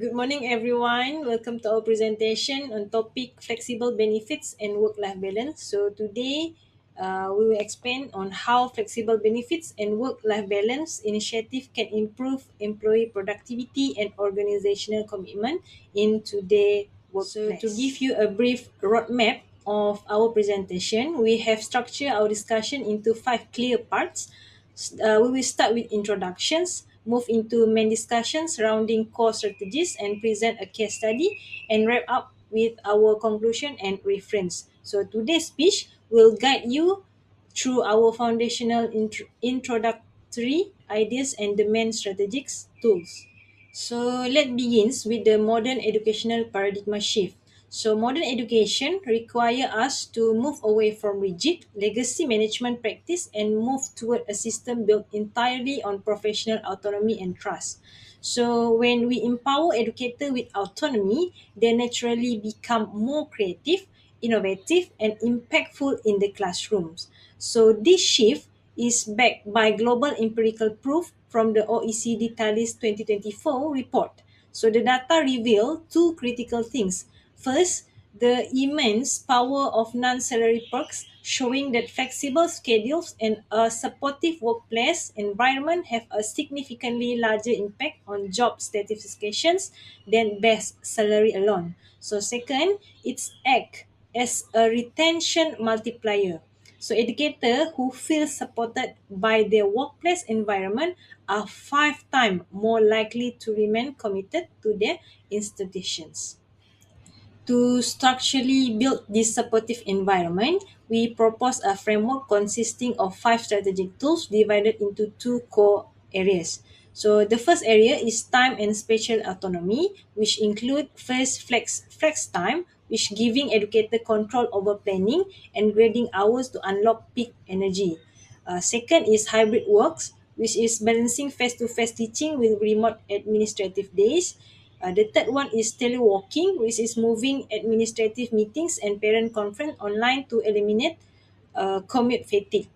Good morning, everyone. Welcome to our presentation on topic flexible benefits and work-life balance. So today, we will explain on how flexible benefits and work-life balance initiative can improve employee productivity and organizational commitment in today's workplace. So to give you a brief roadmap of our presentation, we have structured our discussion into five clear parts. We will start with introductions, move into main discussions surrounding core strategies, and present a case study, and wrap up with our conclusion and reference. So today's speech will guide you through our foundational introductory ideas and the main strategic tools. So let's begin with the modern educational paradigm shift. So modern education require us to move away from rigid legacy management practice and move toward a system built entirely on professional autonomy and trust. So when we empower educators with autonomy, they naturally become more creative, innovative, and impactful in the classrooms. So this shift is backed by global empirical proof from the OECD TALIS 2024 report. So the data reveal two critical things. First, the immense power of non-salary perks, showing that flexible schedules and a supportive workplace environment have a significantly larger impact on job satisfactions than base salary alone. So second, it's act as a retention multiplier. So educators who feel supported by their workplace environment are 5 times more likely to remain committed to their institutions. To structurally build this supportive environment, we propose a framework consisting of five strategic tools divided into two core areas. So the first area is time and spatial autonomy, which include first flex time, which giving educator control over planning and grading hours to unlock peak energy. Second is hybrid works, which is balancing face-to-face teaching with remote administrative days. The third one is teleworking, which is moving administrative meetings and parent conference online to eliminate commute fatigue.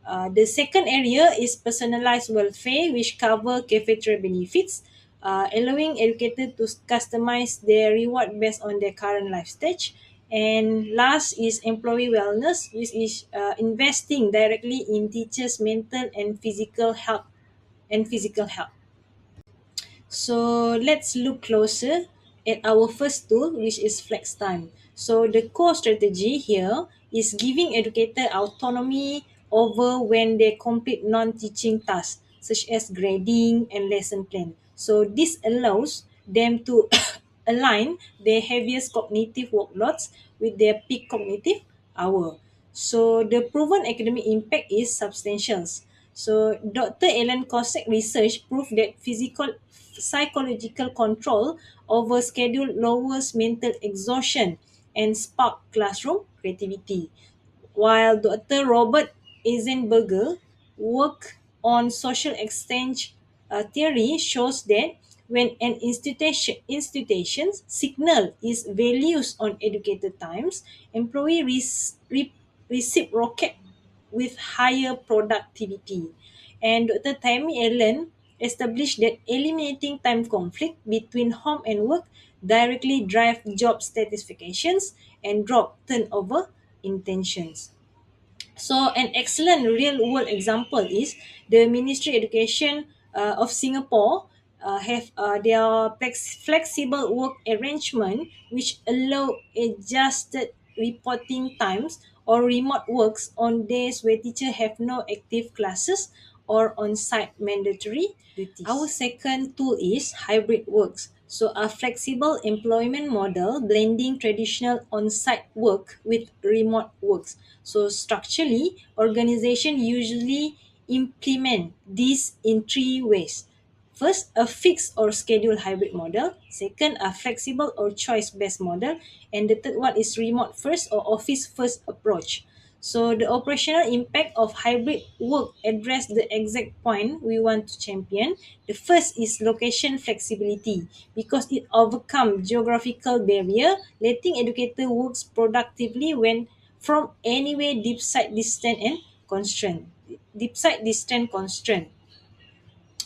The second area is personalized welfare, which cover cafeteria benefits, allowing educators to customize their reward based on their current life stage. And last is employee wellness, which is investing directly in teachers' mental and physical health. So let's look closer at our first tool, which is flex time. So the core strategy here is giving educator autonomy over when they complete non-teaching tasks, such as grading and lesson plan. So this allows them to align their heaviest cognitive workloads with their peak cognitive hour. So the proven academic impact is substantial. So Dr. Alan Kosek research proved that psychological control over schedule lowers mental exhaustion and spark classroom creativity. While Dr. Robert Eisenberger work on social exchange theory shows that when an institution's signal is values on educated times, employee reciprocate with higher productivity. And Dr. Tammy Allen established that eliminating time conflict between home and work directly drive job satisfactions and drop turnover intentions. So, an excellent real world example is the Ministry of Education of Singapore have their flexible work arrangement, which allow adjusted reporting times or remote works on days where teachers have no active classes or on-site mandatory duties. Our second tool is hybrid works. So a flexible employment model blending traditional on-site work with remote works. So structurally, organization usually implement this in three ways. First, a fixed or scheduled hybrid model. Second, a flexible or choice based model. And the third one is remote first or office first approach. So the operational impact of hybrid work address the exact point we want to champion. The first is location flexibility because it overcomes geographical barrier, letting educator works productively when from anywhere deep side distant and constraint. Deep side distant constraint.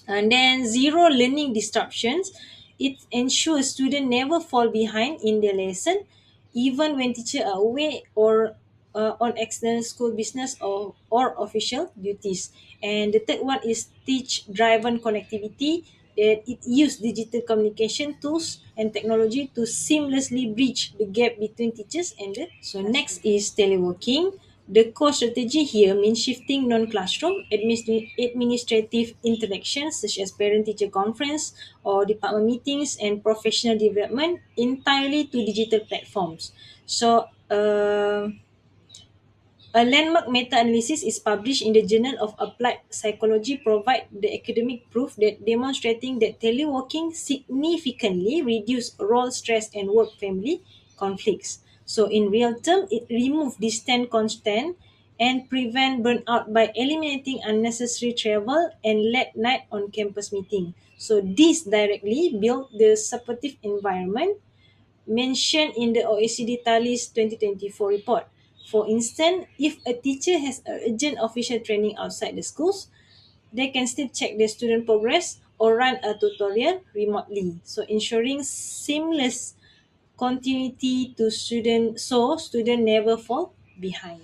And then zero learning disruptions. It ensures students never fall behind in their lesson, even when teachers are away or on external school business or official duties. And the third one is teach driven connectivity, that it use digital communication tools and technology to seamlessly bridge the gap between teachers and the so next is teleworking. The core strategy here means shifting non-classroom administrative interactions such as parent-teacher conference or department meetings and professional development entirely to digital platforms. So, a landmark meta-analysis is published in the Journal of Applied Psychology provide the academic proof that demonstrating that teleworking significantly reduce role stress and work-family conflicts. So in real term, it remove distant constant and prevent burnout by eliminating unnecessary travel and late night on campus meeting. So this directly build the supportive environment mentioned in the OECD Thalys 2024 report. For instance, if a teacher has urgent official training outside the schools, they can still check their student progress or run a tutorial remotely. So ensuring seamless continuity to student so student never fall behind.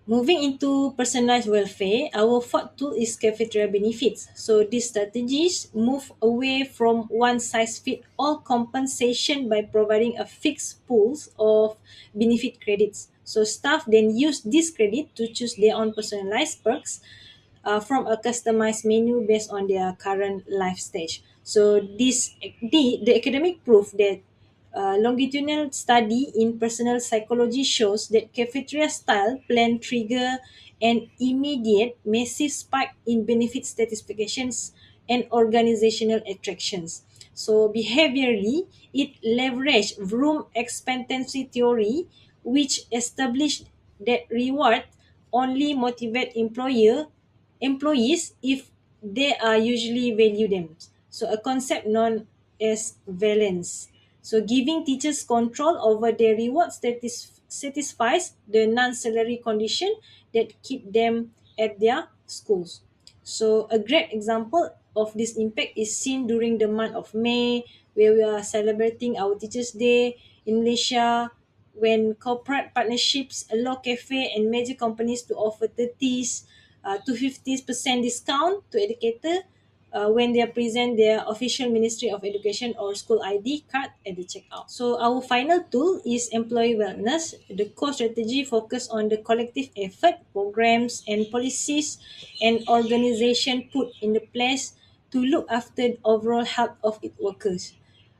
Moving into personalized welfare, our fourth tool is cafeteria benefits. So these strategies move away from one size fit all compensation by providing a fixed pools of benefit credits. So staff then use this credit to choose their own personalized perks from a customized menu based on their current life stage. So the academic proof that longitudinal study in personal psychology shows that cafeteria style plan trigger an immediate massive spike in benefit satisfactions and organizational attractions. So behaviorally, it leveraged room expectancy theory, which established that reward only motivate employees if they are usually value them. So a concept known as valence. So giving teachers control over their rewards satisfies the non-salary condition that keep them at their schools. So a great example of this impact is seen during the month of May, where we are celebrating our Teachers' Day in Malaysia, when corporate partnerships allow cafe and major companies to offer 30s to 50% discount to educator when they present their official Ministry of Education or school ID card at the checkout. So our final tool is employee wellness. The core strategy focus on the collective effort, programs and policies and organization put in the place to look after the overall health of its workers.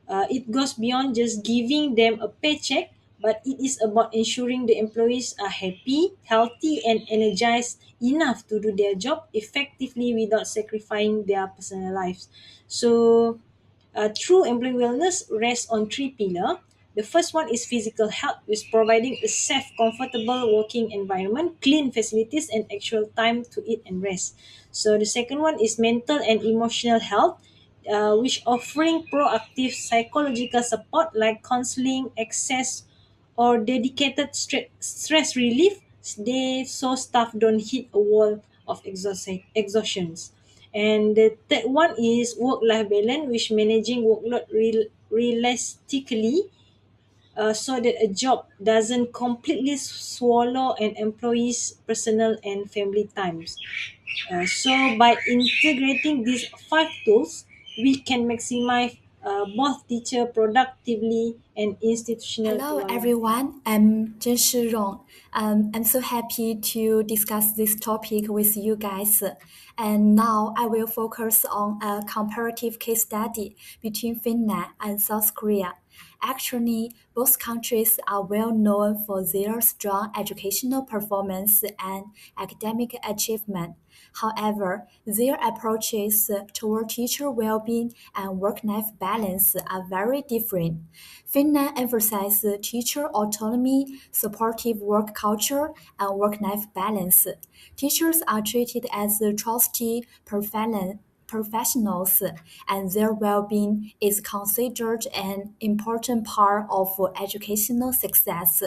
It goes beyond just giving them a paycheck, but it is about ensuring the employees are happy, healthy, and energized enough to do their job effectively without sacrificing their personal lives. So, true employee wellness rests on three pillars. The first one is physical health, which is providing a safe, comfortable working environment, clean facilities, and actual time to eat and rest. So the second one is mental and emotional health, which offering proactive psychological support like counseling, access, or dedicated stress relief. They so staff don't hit a wall of exhaustions. And the third one is work-life balance, which managing workload realistically so that a job doesn't completely swallow an employee's personal and family times. So by integrating these five tools, we can maximize both teacher productively and institutional Hello, loyalty. everyone. I'm Zhen Shirong. I'm so happy to discuss this topic with you guys. And now I will focus on a comparative case study between Finland and South Korea. Actually, both countries are well known for their strong educational performance and academic achievement. However, their approaches toward teacher well-being and work-life balance are very different. Finland emphasizes teacher autonomy, supportive work culture, and work-life balance. Teachers are treated as trusty professionals, and their well-being is considered an important part of educational success.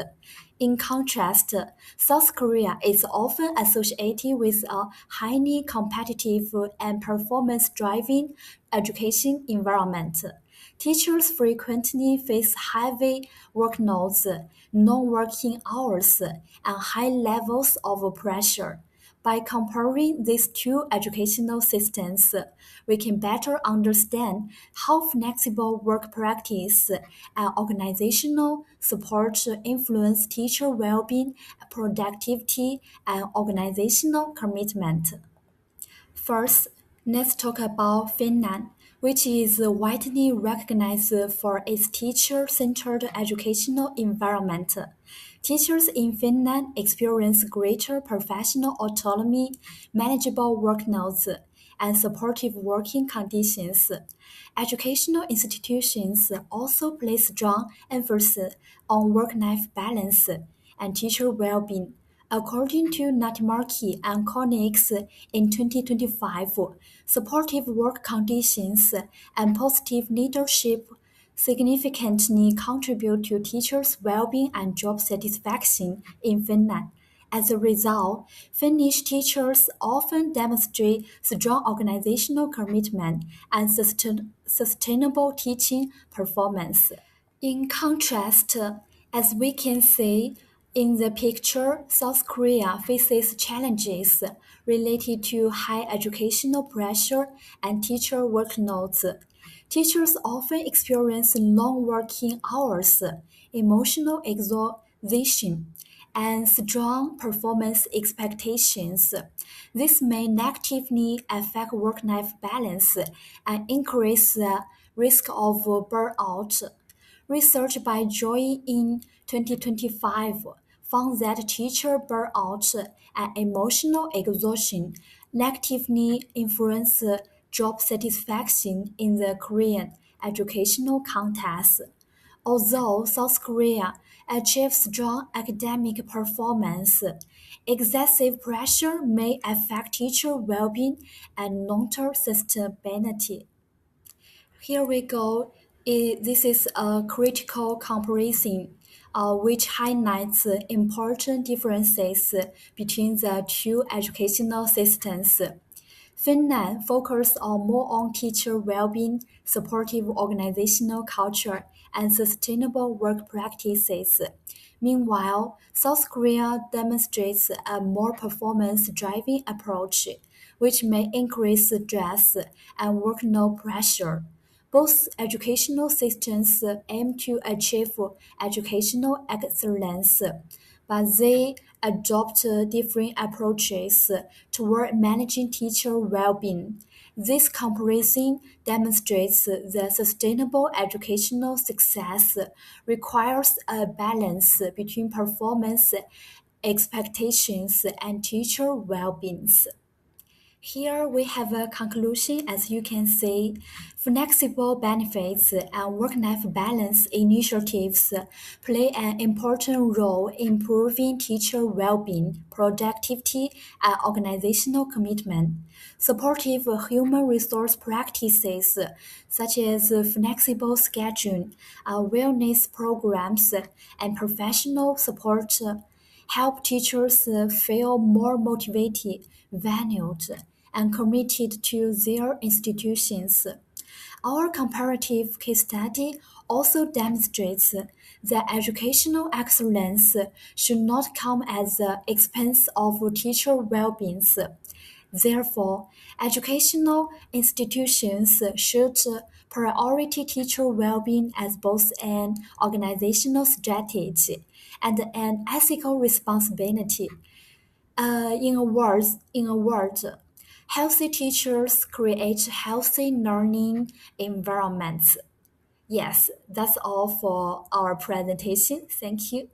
In contrast, South Korea is often associated with a highly competitive and performance-driven education environment. Teachers frequently face heavy workloads, non-working hours, and high levels of pressure. By comparing these two educational systems, we can better understand how flexible work practice and organizational support influence teacher well-being, productivity, and organizational commitment. First, let's talk about Finland, which is widely recognized for its teacher-centered educational environment. Teachers in Finland experience greater professional autonomy, manageable workloads, and supportive working conditions. Educational institutions also place strong emphasis on work-life balance and teacher well-being. According to Natmarki and colleagues in 2025, supportive work conditions and positive leadership significantly contribute to teachers' well-being and job satisfaction in Finland. As a result, Finnish teachers often demonstrate strong organizational commitment and sustainable teaching performance. In contrast, as we can see in the picture, South Korea faces challenges related to high educational pressure and teacher workloads. Teachers often experience long working hours, emotional exhaustion, and strong performance expectations. This may negatively affect work life balance and increase the risk of burnout. Research by Joy in 2025 found that teacher burnout and emotional exhaustion negatively influence job satisfaction in the Korean educational context. Although South Korea achieves strong academic performance, excessive pressure may affect teacher well-being and long-term sustainability. Here we go. This is a critical comparison, which highlights important differences between the two educational systems. Finland focuses more on teacher well-being, supportive organizational culture, and sustainable work practices. Meanwhile, South Korea demonstrates a more performance-driving approach, which may increase stress and workload pressure. Both educational systems aim to achieve educational excellence, but they adopt different approaches toward managing teacher well-being. This comparison demonstrates that sustainable educational success requires a balance between performance expectations and teacher well-being. Here we have a conclusion. As you can see, flexible benefits and work-life balance initiatives play an important role in improving teacher well-being, productivity, and organizational commitment. Supportive human resource practices such as flexible scheduling, wellness programs, and professional support help teachers feel more motivated, valued, and committed to their institutions. Our comparative case study also demonstrates that educational excellence should not come at the expense of teacher well-being. Therefore, educational institutions should prioritize teacher well-being as both an organizational strategy and an ethical responsibility. In a word, healthy teachers create healthy learning environments. Yes, that's all for our presentation. Thank you.